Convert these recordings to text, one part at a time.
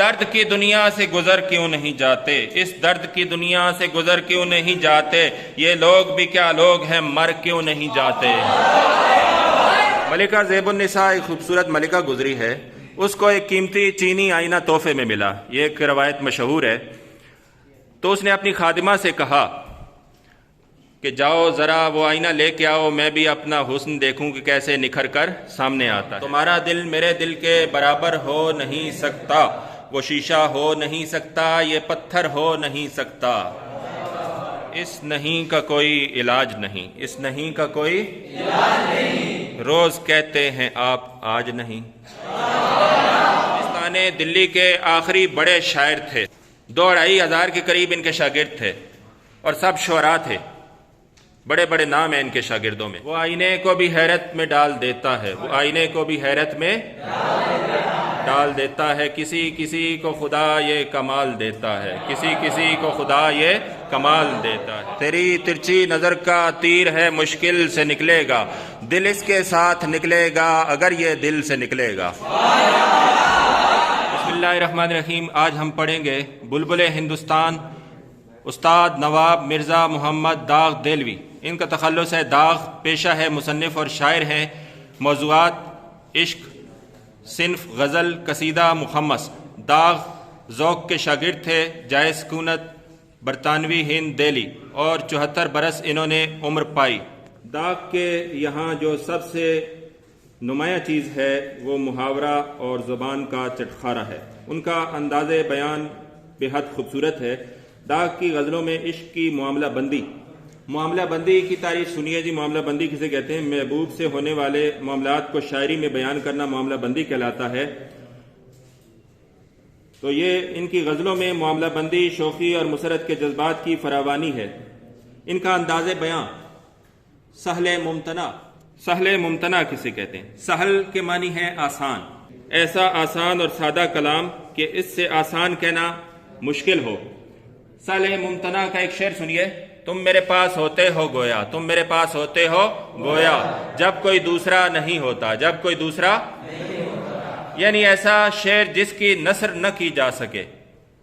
درد کی دنیا سے گزر کیوں نہیں جاتے، اس درد کی دنیا سے گزر کیوں نہیں جاتے، یہ لوگ بھی کیا لوگ ہیں، مر کیوں نہیں جاتے۔ ملکہ زیب النساء ایک خوبصورت ملکہ گزری ہے، اس کو ایک قیمتی چینی آئینہ تحفے میں ملا، یہ ایک روایت مشہور ہے۔ تو اس نے اپنی خادمہ سے کہا کہ جاؤ ذرا وہ آئینہ لے کے آؤ، میں بھی اپنا حسن دیکھوں کہ کیسے نکھر کر سامنے آتا ہے۔ تمہارا دل میرے دل کے برابر ہو نہیں سکتا، وہ شیشہ ہو نہیں سکتا، یہ پتھر ہو نہیں سکتا۔ اس نہیں کا کوئی علاج نہیں، اس نہیں کا کوئی علاج نہیں، روز کہتے ہیں آپ آج نہیں۔ پاکستان دلی کے آخری بڑے شاعر تھے، 2,500 کے قریب ان کے شاگرد تھے اور سب شعراء تھے، بڑے بڑے نام ہیں ان کے شاگردوں میں۔ وہ آئینے کو بھی حیرت میں ڈال دیتا ہے، وہ آئینے کو بھی حیرت میں ڈال دیتا ہے، کسی کسی کو خدا یہ کمال دیتا ہے، کسی کسی کو خدا یہ کمال دیتا ہے۔ تیری ترچھی نظر کا تیر ہے مشکل سے نکلے گا، دل اس کے ساتھ نکلے گا اگر یہ دل سے نکلے گا۔ بسم اللہ الرحمن الرحیم۔ آج ہم پڑھیں گے بلبل ہندوستان استاد نواب مرزا محمد داغ دہلوی۔ ان کا تخلص ہے داغ، پیشہ ہے مصنف اور شاعر ہیں، موضوعات عشق، صنف غزل، قصیدہ، مخمس۔ داغ ذوق کے شاگرد تھے، جائے سکونت برطانوی ہند دہلی، اور 74 برس انہوں نے عمر پائی۔ داغ کے یہاں جو سب سے نمایاں چیز ہے وہ محاورہ اور زبان کا چٹخارہ ہے، ان کا انداز بیان بے حد خوبصورت ہے۔ داغ کی غزلوں میں عشق کی معاملہ بندی کی تعریف سنیے جی۔ معاملہ بندی کسے کہتے ہیں؟ محبوب سے ہونے والے معاملات کو شاعری میں بیان کرنا معاملہ بندی کہلاتا ہے۔ تو یہ ان کی غزلوں میں معاملہ بندی، شوخی اور مسرت کے جذبات کی فراوانی ہے۔ ان کا انداز بیان سہل ممتنع کسے کہتے ہیں؟ سہل کے معنی ہے آسان، ایسا آسان اور سادہ کلام کہ اس سے آسان کہنا مشکل ہو۔ سہل ممتنع کا ایک شعر سنیے۔ تم میرے پاس ہوتے ہو گویا، تم میرے پاس ہوتے ہو گویا، جب کوئی دوسرا نہیں ہوتا، جب کوئی دوسرا نہیں ہوتا، یعنی ایسا شعر جس کی نثر نہ کی جا سکے،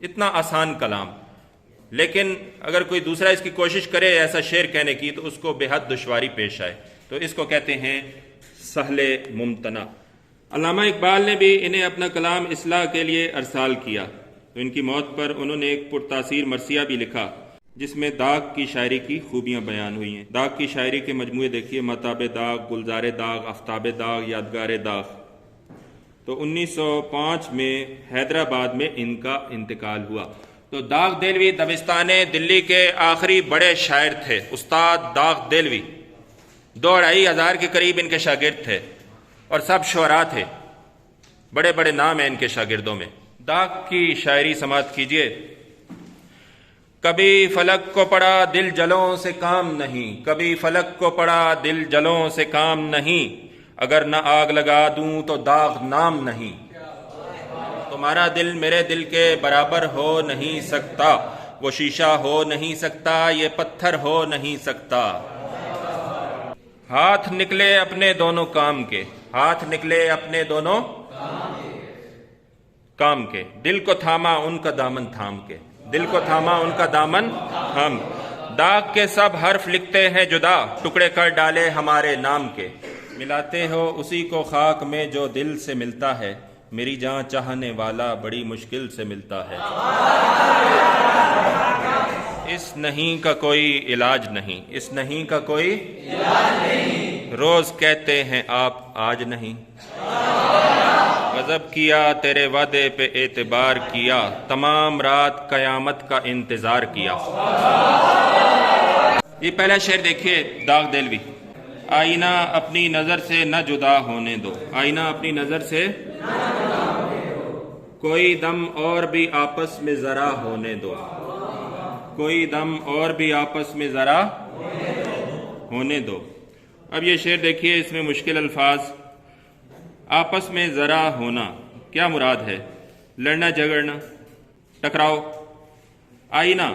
اتنا آسان کلام، لیکن اگر کوئی دوسرا اس کی کوشش کرے ایسا شعر کہنے کی تو اس کو بے حد دشواری پیش آئے، تو اس کو کہتے ہیں سہل ممتنع۔ علامہ اقبال نے بھی انہیں اپنا کلام اصلاح کے لیے ارسال کیا، تو ان کی موت پر انہوں نے ایک پرتاثیر مرثیہ بھی لکھا جس میں داغ کی شاعری کی خوبیاں بیان ہوئی ہیں۔ داغ کی شاعری کے مجموعے دیکھیے، متاب داغ، گلزار داغ، آفتاب داغ، یادگار داغ۔ تو 1905 میں حیدرآباد میں ان کا انتقال ہوا۔ تو داغ دہلوی دبستان دلی کے آخری بڑے شاعر تھے، استاد داغ دہلوی، 2,500 کے قریب ان کے شاگرد تھے اور سب شعراء تھے، بڑے بڑے نام ہیں ان کے شاگردوں میں۔ داغ کی شاعری سماعت کیجئے۔ کبھی فلک کو پڑا دل جلوں سے کام نہیں، کبھی فلک کو پڑا دل جلوں سے کام نہیں، اگر نہ آگ لگا دوں تو داغ نام نہیں۔ تمہارا دل میرے دل کے برابر ہو نہیں سکتا، وہ شیشہ ہو نہیں سکتا، یہ پتھر ہو نہیں سکتا۔ ہاتھ نکلے اپنے دونوں کام کے، ہاتھ نکلے اپنے دونوں کام کے، دل کو تھاما ان کا دامن تھام کے، دل کو تھاما ان کا دامن تھام۔ داغ کے سب حرف لکھتے ہیں جدا، ٹکڑے کر ڈالے ہمارے نام کے، ملاتے ہو اسی کو خاک میں جو دل سے ملتا ہے، میری جان چاہنے والا بڑی مشکل سے ملتا ہے۔ اس نہیں کا کوئی علاج نہیں، اس نہیں کا کوئی علاج نہیں، روز کہتے ہیں آپ آج نہیں۔ غضب کیا تیرے وعدے پہ اعتبار کیا، تمام رات قیامت کا انتظار کیا۔ یہ پہلا شعر دیکھیے داغ دہلوی۔ آئینہ اپنی نظر سے نہ جدا ہونے دو، آئینہ اپنی نظر سے کوئی دم اور بھی آپس میں ذرا ہونے دو، کوئی دم اور بھی آپس میں ذرا ہونے دو۔ اب یہ شعر دیکھیے، اس میں مشکل الفاظ۔ آپس میں ذرا ہونا کیا مراد ہے؟ لڑنا جھگڑنا، ٹکراؤ۔ آئینہ،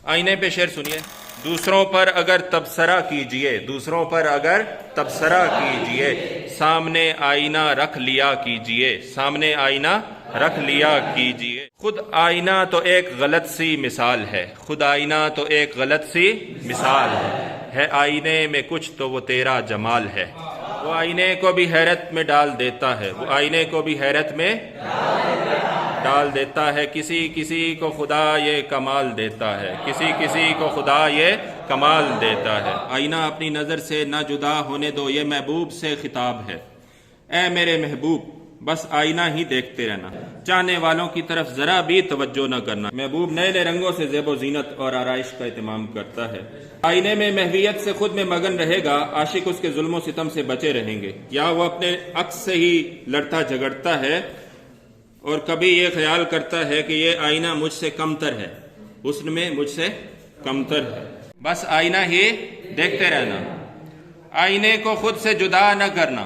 آئینے پہ شعر سنیے۔ دوسروں پر اگر تبصرہ کیجئے، دوسروں پر اگر تبصرہ کیجئے، سامنے آئینہ رکھ لیا کیجئے، سامنے آئینہ رکھ لیا کیجئے۔ خود آئینہ تو ایک غلط سی مثال ہے، خود آئینہ تو ایک غلط سی مثال ہے آئینے میں کچھ تو وہ تیرا جمال ہے۔ وہ آئینے کو بھی حیرت میں ڈال دیتا ہے، وہ آئینے کو بھی حیرت میں ڈال دیتا ہے، کسی کسی کو خدا یہ کمال دیتا ہے، کسی کسی کو خدا یہ کمال دیتا ہے۔ آئینہ اپنی نظر سے نہ جدا ہونے دو، یہ محبوب سے خطاب ہے۔ اے میرے محبوب بس آئینہ ہی دیکھتے رہنا، چاہنے والوں کی طرف ذرا بھی توجہ نہ کرنا۔ محبوب نئے نئے رنگوں سے زیب و زینت اور آرائش کا اہتمام کرتا ہے۔ آئینے میں محویت سے خود میں مگن رہے گا، عاشق اس کے ظلم و ستم سے بچے رہیں گے۔ یا وہ اپنے عکس سے ہی لڑتا جھگڑتا ہے اور کبھی یہ خیال کرتا ہے کہ یہ آئینہ مجھ سے کمتر ہے، حسن میں مجھ سے کمتر ہے۔ بس آئینہ ہی دیکھتے رہنا، آئینے کو خود سے جدا نہ کرنا،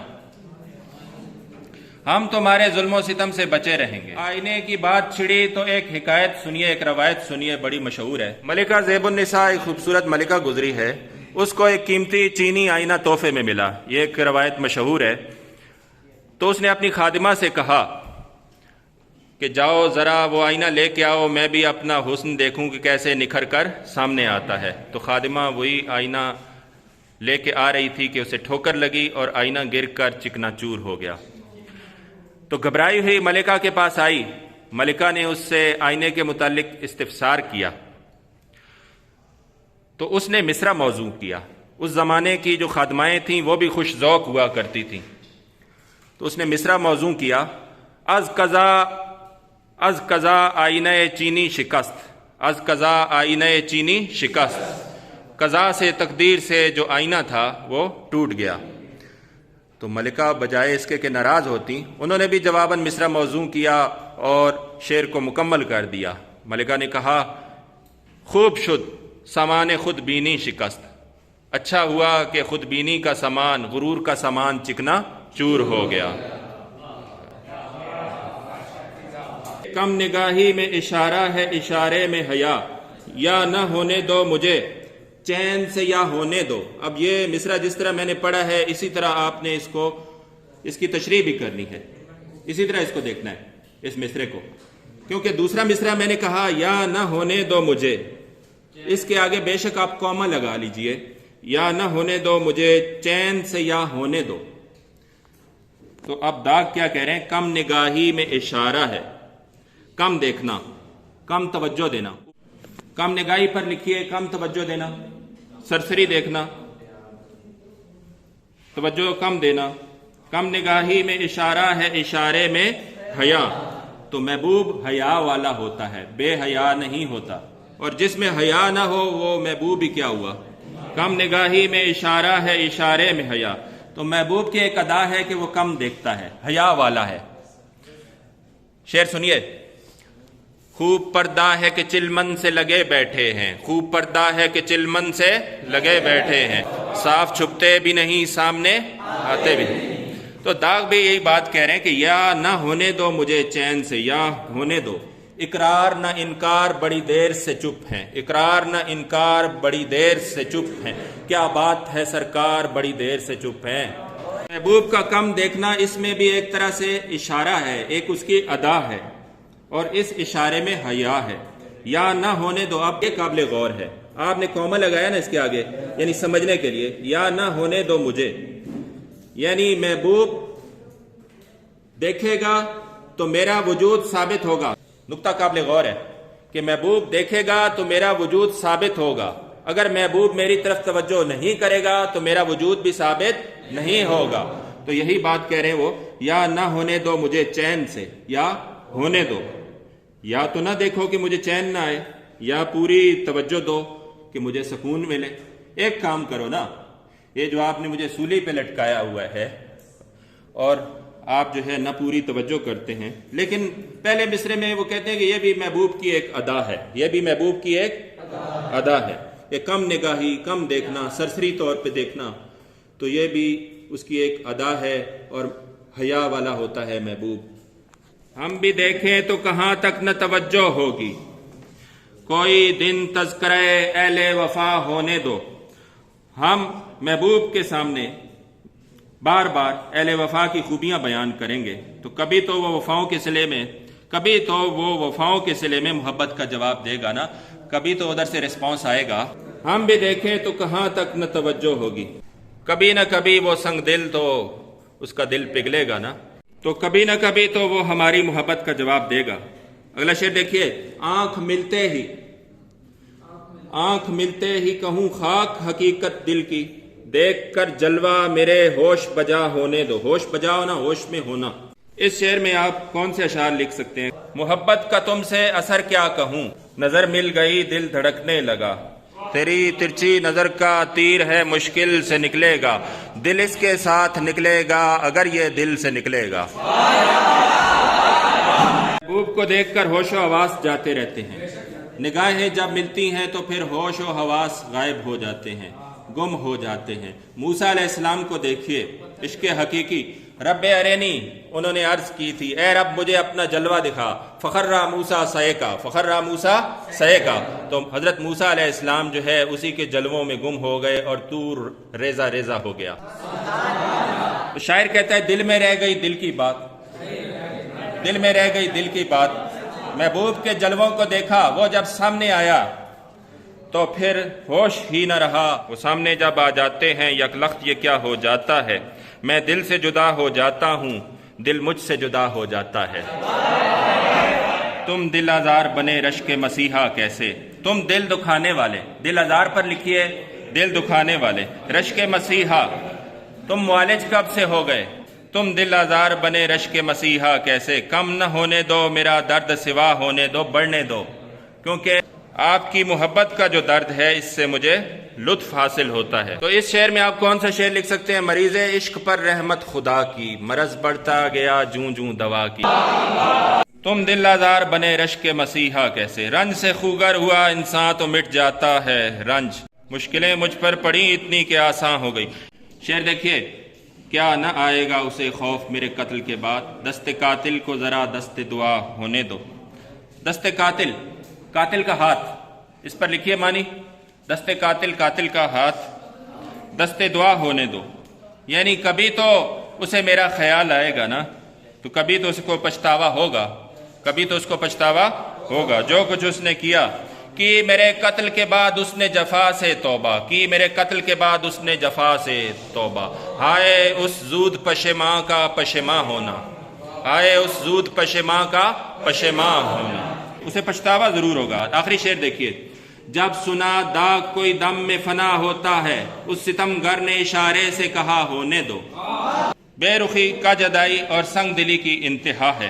ہم تمہارے ظلم و ستم سے بچے رہیں گے۔ آئینے کی بات چھڑی تو ایک حکایت سنیے، ایک روایت سنیے، بڑی مشہور ہے۔ ملکہ زیب النساء ایک خوبصورت ملکہ گزری ہے، اس کو ایک قیمتی چینی آئینہ تحفے میں ملا، یہ ایک روایت مشہور ہے۔ تو اس نے اپنی خادمہ سے کہا کہ جاؤ ذرا وہ آئینہ لے کے آؤ، میں بھی اپنا حسن دیکھوں کہ کیسے نکھر کر سامنے آتا ہے۔ تو خادمہ وہی آئینہ لے کے آ رہی تھی کہ اسے ٹھوکر لگی اور آئینہ گر کر چکنا چور ہو گیا۔ تو گھبرائی ہوئی ملکہ کے پاس آئی، ملکہ نے اس سے آئینے کے متعلق استفسار کیا تو اس نے مصرع موضوع کیا۔ اس زمانے کی جو خادمائیں تھیں وہ بھی خوش ذوق ہوا کرتی تھیں، تو اس نے مصرع موضوع کیا، از قضا آئینہ چینی شکست، از قضا آئینہ چینی شکست، قضا سے تقدیر سے جو آئینہ تھا وہ ٹوٹ گیا۔ تو ملکہ بجائے اس کے کہ ناراض ہوتی، انہوں نے بھی جواباً مصرع موضوع کیا اور شعر کو مکمل کر دیا۔ ملکہ نے کہا، خوب شد سامان خود بینی شکست، اچھا ہوا کہ خود بینی کا سامان، غرور کا سامان چکنا چور ہو گیا۔ کم نگاہی میں اشارہ ہے اشارے میں حیا، یا نہ ہونے دو مجھے چین سے یا ہونے دو۔ اب یہ مصرع جس طرح میں نے پڑھا ہے اسی طرح آپ نے اس کی تشریح بھی کرنی ہے، اسی طرح اس کو دیکھنا ہے اس مصرع کو، کیونکہ دوسرا مصرع میں نے کہا یا نہ ہونے دو مجھے، اس کے آگے بے شک آپ کوما لگا لیجئے، یا نہ ہونے دو مجھے چین سے یا ہونے دو۔ تو اب داغ کیا کہہ رہے ہیں؟ کم نگاہی میں اشارہ ہے، کم دیکھنا، کم توجہ دینا۔ کم نگاہی پر لکھیے کم توجہ دینا، سرسری دیکھنا، توجہ کم دینا۔ کم نگاہی میں اشارہ ہے اشارے میں حیا، تو محبوب حیا والا ہوتا ہے، بے حیا نہیں ہوتا، اور جس میں حیا نہ ہو وہ محبوب ہی کیا ہوا؟ کم نگاہی میں اشارہ ہے اشارے میں حیا، تو محبوب کی ایک ادا ہے کہ وہ کم دیکھتا ہے، حیا والا ہے۔ شعر سنیے، خوب پردہ ہے کہ چلمن سے لگے بیٹھے ہیں، خوب پردہ ہے کہ چلمن سے لگے بیٹھے ہیں، صاف چھپتے بھی نہیں سامنے آتے بھی نہیں۔ تو داغ بھی یہی بات کہہ رہے ہیں کہ یا نہ ہونے دو مجھے چین سے، یا ہونے دو۔ اقرار نہ انکار بڑی دیر سے چپ ہیں، اقرار نہ انکار بڑی دیر سے چپ ہیں، کیا بات ہے سرکار بڑی دیر سے چپ ہیں۔ محبوب کا کم دیکھنا اس میں بھی ایک طرح سے اشارہ ہے، ایک اس کی ادا ہے، اور اس اشارے میں حیا ہے۔ یا نہ ہونے دو، اب یہ قابل غور ہے، آپ نے کوما لگایا نا اس کے آگے، یعنی سمجھنے کے لیے، یا نہ ہونے دو مجھے، یعنی محبوب دیکھے گا تو میرا وجود ثابت ہوگا۔ نقطہ قابل غور ہے کہ محبوب دیکھے گا تو میرا وجود ثابت ہوگا، اگر محبوب میری طرف توجہ نہیں کرے گا تو میرا وجود بھی ثابت نہیں ہوگا۔ تو یہی بات کہہ رہے ہیں وہ، یا نہ ہونے دو مجھے چین سے، یا ہونے دو، یا تو نہ دیکھو کہ مجھے چین نہ آئے، یا پوری توجہ دو کہ مجھے سکون ملے۔ ایک کام کرو نا، یہ جو آپ نے مجھے سولی پہ لٹکایا ہوا ہے اور آپ جو ہے نہ پوری توجہ کرتے ہیں، لیکن پہلے مصرے میں وہ کہتے ہیں کہ یہ بھی محبوب کی ایک ادا ہے، یہ بھی محبوب کی ایک ادا ہے، یہ کم نگاہی، کم دیکھنا، سرسری طور پہ دیکھنا، تو یہ بھی اس کی ایک ادا ہے اور حیا والا ہوتا ہے محبوب۔ ہم بھی دیکھیں تو کہاں تک نہ توجہ ہوگی، کوئی دن تذکرہ اہل وفا ہونے دو. ہم محبوب کے سامنے بار بار اہل وفا کی خوبیاں بیان کریں گے تو کبھی تو وہ وفاؤں کے صلے میں محبت کا جواب دے گا نا, کبھی تو ادھر سے رسپانس آئے گا. ہم بھی دیکھیں تو کہاں تک نہ توجہ ہوگی, کبھی نہ کبھی وہ سنگ دل تو اس کا دل پگھلے گا نا, تو کبھی نہ کبھی تو وہ ہماری محبت کا جواب دے گا. اگلا شعر دیکھیے. آنکھ ملتے ہی کہوں خاک حقیقت دل کی, دیکھ کر جلوہ میرے ہوش بجا ہونے دو. ہوش بجا ہونا, ہوش میں ہونا. اس شعر میں آپ کون سے اشعار لکھ سکتے ہیں؟ محبت کا تم سے اثر کیا کہوں, نظر مل گئی دل دھڑکنے لگا, تیری ترچھی نظر کا تیر ہے مشکل سے نکلے گا, دل اس کے ساتھ نکلے گا اگر یہ دل سے نکلے گا. محبوب کو دیکھ کر ہوش و حواس جاتے رہتے ہیں, نگاہیں جب ملتی ہیں تو پھر ہوش و حواس غائب ہو جاتے ہیں, گم ہو جاتے ہیں. موسیٰ علیہ السلام کو دیکھیے, عشق حقیقی. رب ارینی, انہوں نے عرض کی تھی, اے رب مجھے اپنا جلوہ دکھا. فخرّ موسیٰ صعقا, تو حضرت موسیٰ علیہ السلام جو ہے اسی کے جلووں میں گم ہو گئے اور طور ریزہ ریزہ ہو گیا. شاعر کہتا ہے دل میں رہ گئی دل کی بات, دل میں رہ گئی دل کی بات. محبوب کے جلووں کو دیکھا, وہ جب سامنے آیا تو پھر ہوش ہی نہ رہا. وہ سامنے جب آ جاتے ہیں یک لخت یہ کیا ہو جاتا ہے, میں دل سے جدا ہو جاتا ہوں, دل مجھ سے جدا ہو جاتا ہے. تم دل آزار بنے رشک مسیحا کیسے, تم دل دکھانے والے, دل آزار پر لکھیے دل دکھانے والے, رشک مسیحا, تم معالج کب سے ہو گئے, تم دل آزار بنے رشک مسیحا کیسے, کم نہ ہونے دو میرا درد سوا ہونے دو, بڑھنے دو, کیونکہ آپ کی محبت کا جو درد ہے اس سے مجھے لطف حاصل ہوتا ہے. تو اس شعر میں آپ کون سا شعر لکھ سکتے ہیں؟ مریض عشق پر رحمت خدا کی, مرض بڑھتا گیا جوں جوں دوا کی. تم دل آزار بنے رشک مسیحا کیسے, رنج سے خوگر ہوا انسان تو مٹ جاتا ہے رنج, مشکلیں مجھ پر پڑی اتنی کہ آسان ہو گئی. شعر دیکھیے. کیا نہ آئے گا اسے خوف میرے قتل کے بعد, دست قاتل کو ذرا دست دعا ہونے دو. دست قاتل, قاتل کا ہاتھ, اس پر لکھیے معنی, دست قاتل, قاتل کا ہاتھ, دست دعا ہونے دو. یعنی کبھی تو اسے میرا خیال آئے گا نا, تو کبھی تو اس کو پچھتاوا ہوگا, کبھی تو اس کو پچھتاوا ہوگا. جو کچھ اس نے کیا, کہ میرے قتل کے بعد اس نے جفا سے توبہ کی, میرے قتل کے بعد اس نے جفا سے توبہ. ہائے اس زود پشیماں کا پشیماں ہونا, ہائے اس زود پشیماں کا پشیماں ہونا. اسے پچھتاوا ضرور ہوگا. آخری شعر دیکھیے. جب سنا داغ کوئی دم میں فنا ہوتا ہے, اس ستم گر نے اشارے سے کہا ہونے دو. بے رخی کا جدائی اور سنگ دلی کی انتہا ہے.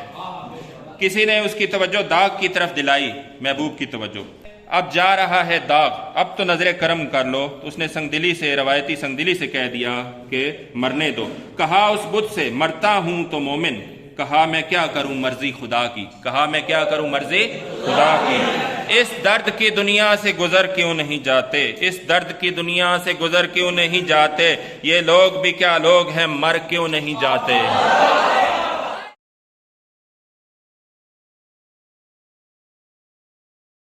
کسی نے اس کی توجہ داغ کی طرف دلائی, محبوب کی توجہ. اب جا رہا ہے داغ, اب تو نظر کرم کر لو. تو اس نے سنگ دلی سے, روایتی سنگ دلی سے کہہ دیا کہ مرنے دو. کہا اس بت سے مرتا ہوں تو مومن, کہا میں کیا کروں مرضی خدا کی, کہا میں کیا کروں مرضی خدا کی. اس درد کی دنیا سے گزر کیوں نہیں جاتے, اس درد کی دنیا سے گزر کیوں نہیں جاتے, یہ لوگ بھی کیا لوگ ہیں مر کیوں نہیں جاتے.